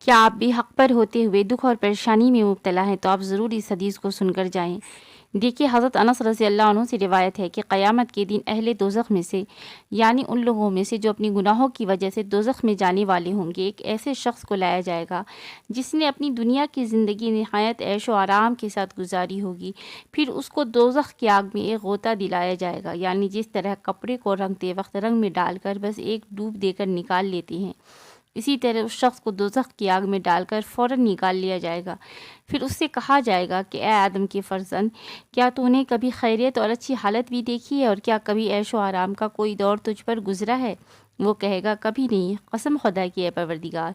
کیا آپ بھی حق پر ہوتے ہوئے دکھ اور پریشانی میں مبتلا ہیں تو آپ ضرور اس حدیث کو سن کر جائیں۔ دیکھیے، حضرت انس رضی اللہ عنہ سے روایت ہے کہ قیامت کے دن اہل دوزخ میں سے، یعنی ان لوگوں میں سے جو اپنی گناہوں کی وجہ سے دوزخ میں جانے والے ہوں گے، ایک ایسے شخص کو لایا جائے گا جس نے اپنی دنیا کی زندگی نہایت عیش و آرام کے ساتھ گزاری ہوگی۔ پھر اس کو دوزخ کی آگ میں ایک غوطہ دلایا جائے گا، یعنی جس طرح کپڑے کو رنگتے وقت رنگ میں ڈال کر بس ایک ڈوب دے کر نکال لیتے ہیں، اسی طرح اس شخص کو دوزخ کی آگ میں ڈال کر فوراً نکال لیا جائے گا۔ پھر اس سے کہا جائے گا کہ اے آدم کے فرزند، کیا تو نے کبھی خیریت اور اچھی حالت بھی دیکھی ہے، اور کیا کبھی عیش و آرام کا کوئی دور تجھ پر گزرا ہے؟ وہ کہے گا کبھی نہیں، قسم خدا کی اے پروردگار۔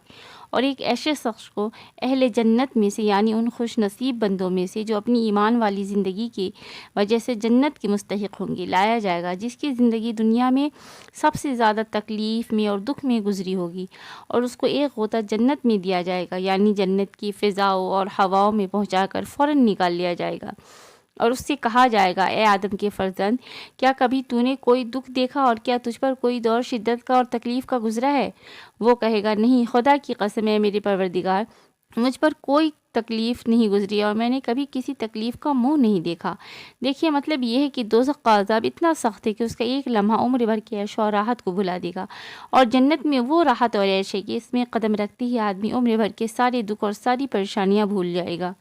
اور ایک ایسے شخص کو اہل جنت میں سے، یعنی ان خوش نصیب بندوں میں سے جو اپنی ایمان والی زندگی کی وجہ سے جنت کے مستحق ہوں گے، لایا جائے گا، جس کی زندگی دنیا میں سب سے زیادہ تکلیف میں اور دکھ میں گزری ہوگی، اور اس کو ایک غوطہ جنت میں دیا جائے گا، یعنی جنت کی فضاؤں اور ہواؤں میں پہنچا کر فوراً نکال لیا جائے گا۔ اور اس سے کہا جائے گا اے آدم کے فرزند، کیا کبھی تو نے کوئی دکھ دیکھا، اور کیا تجھ پر کوئی دور شدت کا اور تکلیف کا گزرا ہے؟ وہ کہے گا نہیں، خدا کی قسم ہے میرے پروردگار، مجھ پر کوئی تکلیف نہیں گزری اور میں نے کبھی کسی تکلیف کا منہ نہیں دیکھا۔ دیکھیے، مطلب یہ ہے کہ دوزخ کا عذاب اتنا سخت ہے کہ اس کا ایک لمحہ عمر بھر کی عیش و راحت کو بھلا دے گا، اور جنت میں وہ راحت اور عیش ہے کہ اس میں قدم رکھتے ہی آدمی عمر بھر کے سارے دکھ اور ساری پریشانیاں بھول جائے گا۔